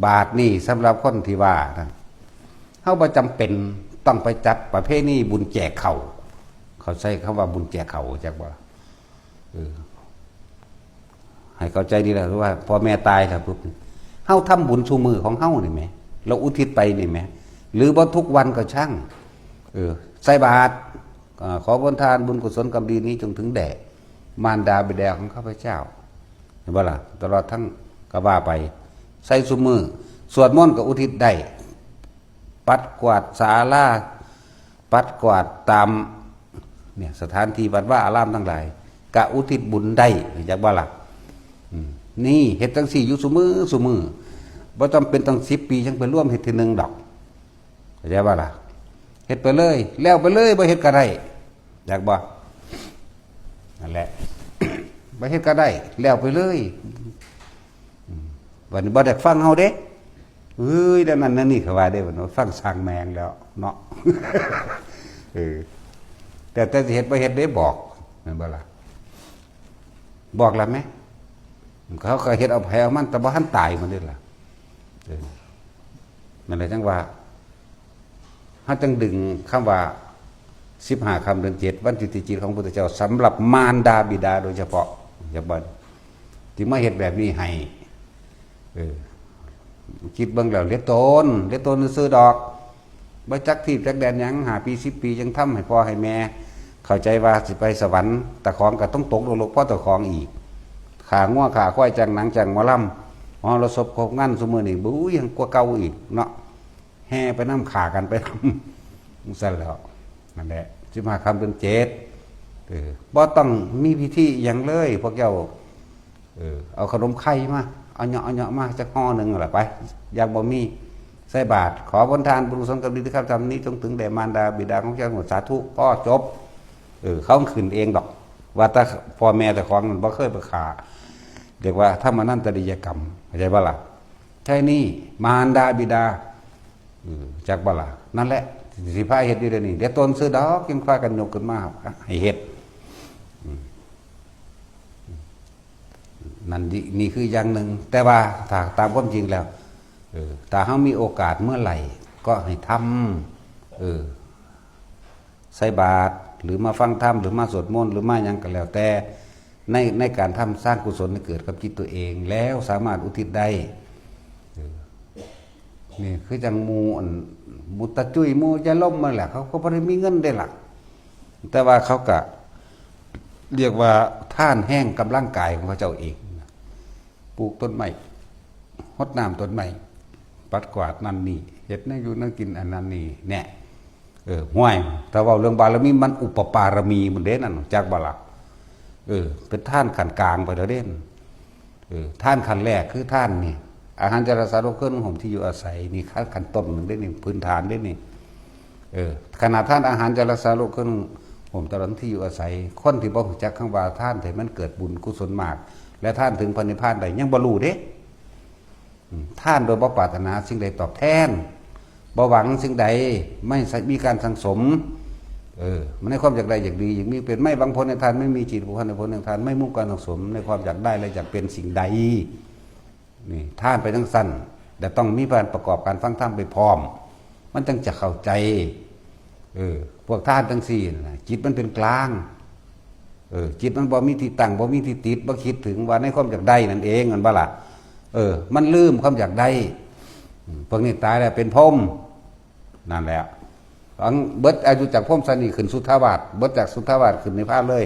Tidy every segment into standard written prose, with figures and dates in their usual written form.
บาทนี่สำหรับคนที่ว่านะเฮาบ่จำเป็นต้องไปจัดประเภทนี้บุญแจกเขาเขาใช้คำว่าบุญแจกเขาจักบ่ให้เข้าใจดีแล้วว่าพอแม่ตายแล้วปุ๊บเฮาทำบุญชูมือของเฮานี่แหมเราอุทิศไปนี่แหมหรือบ่ทุกวันก็ช่างใส่บาตรขอผลทานบุญกุศลกรรมดีนี้จงถึงแด่มารดาบิดาของข้าพเจ้าเห็นบ่ล่ะตลอดทั้งก็ว่าไปใส่ซุมือสวดมนต์ก็อุทิศได้ปัดกวาดศาลาปัดกวาดตามเนี่ยสถานที่วัดว่าอารามทั้งหลายกะอุทิศบุญได้จักบ่ล่ะนี่เฮ็ดจังซี่อยู่ซุมือบ่จำเป็นต้อง10 ปีจังไปร่วมเฮ็ดทีนึงดอกเข้าใจบ่ล่ะเฮ็ดไปเลยแล้วไปเลยบ่เฮ็ดก็ได้อยากบ่นั่นแหละบ่เฮ็ดก็ได้แล้วไปเลยวันนี้บ่ได้ฟังเฮาเด้เฮ้ยดังนั้นนี่เขาว่าได้บ่เนาะฟังสร้างแมงแล้วเนาะแต่สิเฮ็ดบ่เฮ็ดได้บอกแม่นบ่ล่ะบอกแล้วแม่เขาก็เฮ็ดเอาแผลมันแต่บ่ทันตายมันนี่ล่ะนั่นแหละจังว่าเฮาจึงดึงคำว่า15 ค่ำเดือน 7วันที่7ของพระพุทธเจ้าสำหรับมารดาบิดาโดยเฉพาะอย่าบ่ที่มาเฮ็ดแบบนี้ให้คิดเบิ่งแล้วเลี้ยงตนซื้อดอกบ่จักที่จักแดนหยัง5 ปี10 ปียังทำให้พ่อให้แม่เข้าใจว่าสิไปสวรรค์ตะของก็ต้องตกนรกเพราะตะของอีกขางัวขาควายจังหนังจังหมอลำเราศพครบงั้นซุมื้อนี้บู๊ยังกว่าเก่าอีกเนาะแห่ไปนำขากันไปนำซั่นแล้วนั่นแหละ15 ค่ำเดือน 7บ่ต้องมีพิธีหยังเลยพวกเจ้าเอาขนมไข่มาเอาเหาะมาจักห่อนึงล่ะไปอยากบ่มีใส่บาตรขอผลทานบุญกุศลกรรมดีที่ข้าพเจ้าทำนี้จงถึงแด่มารดาบิดาของเจ้าหมดสาธุพ่อจบเขาขึ้นเองดอกว่าแต่พ่อแม่แต่ของมันบ่เคยไปขาเรียกว่าถ้ามานั่นตริยกรรมเข้าใจบ่ล่ะใช่นี่มารดาบิดาจักบ่ล่ะนั่นแหละสิพาเฮ็ดอยู่เดี๋ยวนี้เดี๋ยวตนซื้อดอกยังพากันยกขึ้นมาให้เฮ็ดนั่นนี่คืออย่างหนึ่งแต่ว่าถ้าตามความจริงแล้วถ้าเขามีโอกาสเมื่อไหร่ก็ให้ทำใส่บาตรหรือมาฟังธรรมหรือมาสวดมนต์หรือมาอย่างกันแล้วแต่ในการทำสร้างกุศลให้เกิดกับจิตตัวเองแล้วสามารถอุทิศได้นี่คือจังมูตะจุยมูจะล่มมาแหละเขาก็ไม่ได้มีเงินได้หลักแต่ว่าเขาก็เรียกว่าท่านแห้งกับร่างกายของพระเจ้าเองปลูกต้นไม้รดน้ำต้นไม้ปัดกวาดนั่นนี่เห็ดนั่งอยู่นั่งกินอันนั้นนี่แน่ห่วยแต่ว่าเรื่องบารมีมันอุปปารมีมันเด่นนั่นจากบาลักเป็นท่านขันกลางไปแล้วเด่นท่านขันแรกคือท่านนี่อาหารจารสารเครื่องห่มที่อยู่อาศัยนี่ขันต้นหนึ่งได้นี่พื้นฐานได้นี่ขนาดท่านอาหารจารสารเครื่องห่มตลอดที่อยู่อาศัยคนที่บ่รู้จักคำว่าท่านแต่มันเกิดบุญกุศลมากและท่านถึงพระนิพพานได้ยังบ่รู้เด้ท่านโดยบ่ปรารถนาสิ่งใดตอบแทนบ่หวังสิ่งใดไม่มีการสังสมมันในความอยากได้อยากดีอย่างนี้เป็นไม่บางผลในทานไม่มีจิตบุคคลในผลในทานไม่มุ่งการสังสมในความอยากได้และอยากเป็นสิ่งใดนี่ท่านไปทั้งสั้นแต่ต้องมีการประกอบการฟังธรรมไปพร้อมมันจึงจะเข้าใจพวกท่านทั้งสี่จิตมันเป็นกลางจิตมันบ่มีที่ตั้งบ่มีที่ติดบ่คิดถึงว่าในความอยากได้นั่นเองมันบ่ล่ะมันลืมความอยากได้พวกนี้ตายแล้วเป็นพรหมนั่นแหละเบิดอายุจากพรหมสนิขึ้นสุทธาวาสเบิดจากสุทธาวาสขึ้นนิพพานเลย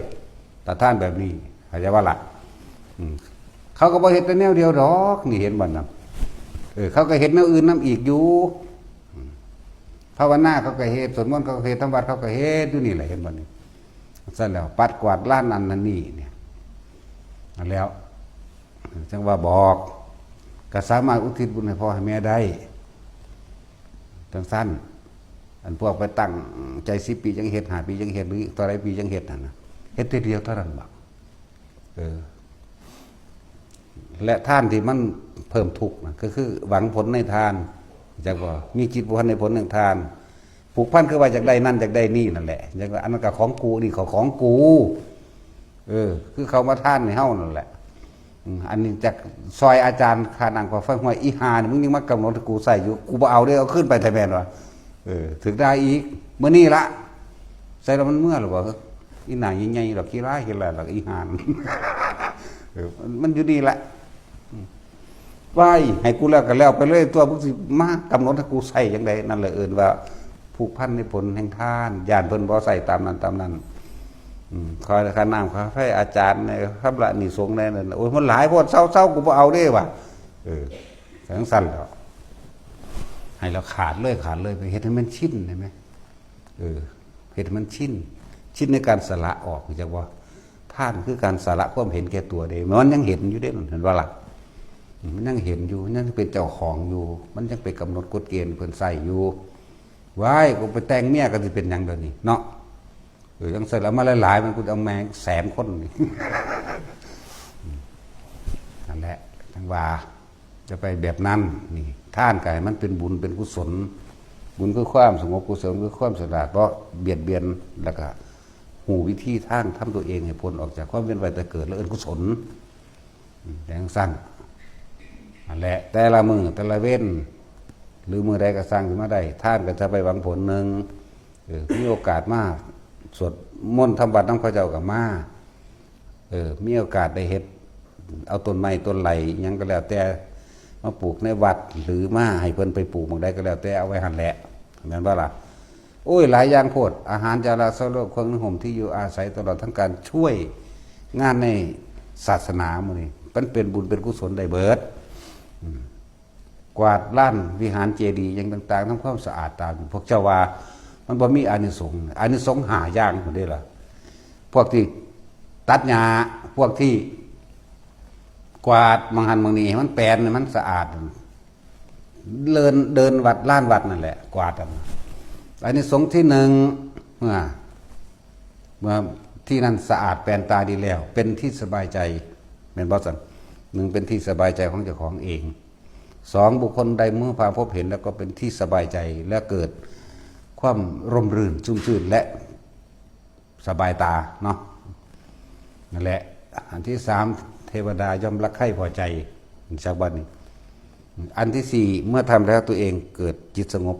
แต่ท่านแบบนี้เข้าใจว่าล่ะเขาก็บ่เห็นแต่แนวเดียวหรอกนี่เห็นบ่นะเขาก็เห็นแนวอื่นน้ำอีกอยู่ภาวนาเขาก็เฮ็ดสวดมนต์เขาก็เฮ็ดทำวัดเขาก็เฮ็ดอยู่นี่แหละเห็นบ่นี่ซั่นแล้วปัดกวาดล้านนั่นนั่นนี่เนี่ยแล้วจังว่าบอกก็สามารถอุทิศบุญให้พ่อให้แม่ได้ทั้งสั้นอันพวกไปตั้งใจ10 ปีจังเฮ็ด5 ปีจังเฮ็ดหรือต่อหลายปีจังเฮ็ดนั่นน่ะเฮ็ดทีเดียวเท่านั้นบักและท่านที่มันเพิ่มทุกข์ก็คือหวังผลในทานจักว่ามีจิตบุคคลในผลแห่งทานผูกพันคือว่าจากได้นั่นจากได้นี่นั่นแหละจากอันนั้นก็ของกูนี่ของกูคือเขามาท่านในเฮ้านั่นแหละ อันนี้จากซอยอาจารย์คานังกว่าไฟห้วยอีหานี่มึงยังมากำหนดให้กูใส่อยู่กูบ่เอาเด้อเอาขึ้นไปไทยแมนวะถึงได้อีกเมื่อนี้ละใส่แล้วมันเมื่อหรือเปล่าอีหนาใหญ่ๆหรอกขี้ร้ายขี้อะไรหรอกอีหานมันอยู่นี่แหละไหวให้กูแล้วก็แล้วไปเลยตัวมึงสิมากำหนดให้กูใส่ยังไงนั่นแหละว่าผูกพันในผลแห่งท่านญาณเพิ่นบ่ใส่ตามนั้นคอยขานามคอยอาจารย์ในครับละนี่สงในนั่นโอ้ยมันหลายพวกเศร้ากูบ่เอาเด้ว่ะสังสั่นแล้วให้เราขาดเลยไปเฮ็ดให้มันชินได้ไหมเฮ็ดให้มันชินในการสละออกจากว่าท่านคือการสละความเห็นแก่ตัวเด้มันยังเห็นอยู่เด้เห็นว่าล่ะมันยังเห็นอยู่ยังเป็นเจ้าของอยู่มันยังไปกำหนดกฎเกณฑ์เพิ่นใส่อยู่ว้ายกูไปแต่งเมียก็สิเป็นหยังเดี๋ยวนี้เนาะยังเสร็จแล้วมาหลายๆมันกูเอาแมง100,000 คนนี่นั่นแหละทั้งว่าจะไปแบบนั้นนี่ท่านกายมันเป็นบุญเป็นกุศลบุญคือความสงบกุศลคือความสลาดเพราะเบียดเบียนแล้วก็หูวิธีทางทำตัวเองให้พ้นออกจากความเวียนว่ายตายเกิดแล้วกุศลแรงสั้นนั่นแหละแต่ละมือแต่ละเว้นหรือมือใดก็สร้างขึ้นมาได้ท่านก็จะไปหวังผลหนึ่งมีโอกาสมากสวดมนต์ทำบัตรน้ำข้าเจ้ากับมามีโอกาสได้เฮ็ดเอาต้นไม้ต้นไหลยังก็แล้วแต่มาปลูกในวัดหรือมาให้เพิ่นไปปลูกบางใดก็แล้วแต่เอาไว้หันแหละเหมือนว่าล่ะโอ้ยหลายอย่างโพดอาหารจาราสโลกเครื่องนึ่งห่มที่อยู่อาศัยตลอดทั้งการช่วยงานในศาสนาหมื้อนี้มันเป็นบุญเป็นกุศลได้เบิดกวาดล้านวิหารเจดีย์อย่างต่างๆทำความสะอาดตามพวกเจ้าว่ามันบ่มีอานิสงส์หาอย่างหมดได้ล่ะพวกที่ตัดหญ้าพวกที่กวาดมังหันมังนีมันแปลนมันสะอาดเดินวัดล้านวัดนั่นแหละกวาดอานิสงส์ที่หนึ่งเมื่อที่นั่นสะอาดแปลนตาดีแล้วเป็นที่สบายใจเป็นบ่ซั่นหนึ่งเป็นที่สบายใจของเจ้าของเองสองบุคคลใดเมื่อพาพบเห็นแล้วก็เป็นที่สบายใจและเกิดความร่มรื่นชุ่มชื่นและสบายตาเนาะนั่นแหละอันที่สามเทวดาย่อมรักใคร่พอใจจากวันนี้อันที่สี่เมื่อทำแล้วตัวเองเกิดจิตสงบ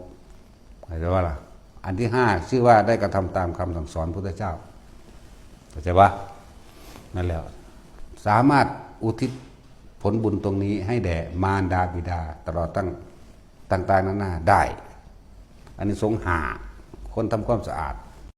อะไรว่าล่ะอันที่ห้าชื่อว่าได้กระทำตามคำสั่งสอนพุทธเจ้าเข้าใจว่านั่นแหละสามารถอุทิศผลบุญตรงนี้ให้แด่มารดาบิดาตลอดต่างๆนานาได้อันนี้สงหาคนทำความสะอาด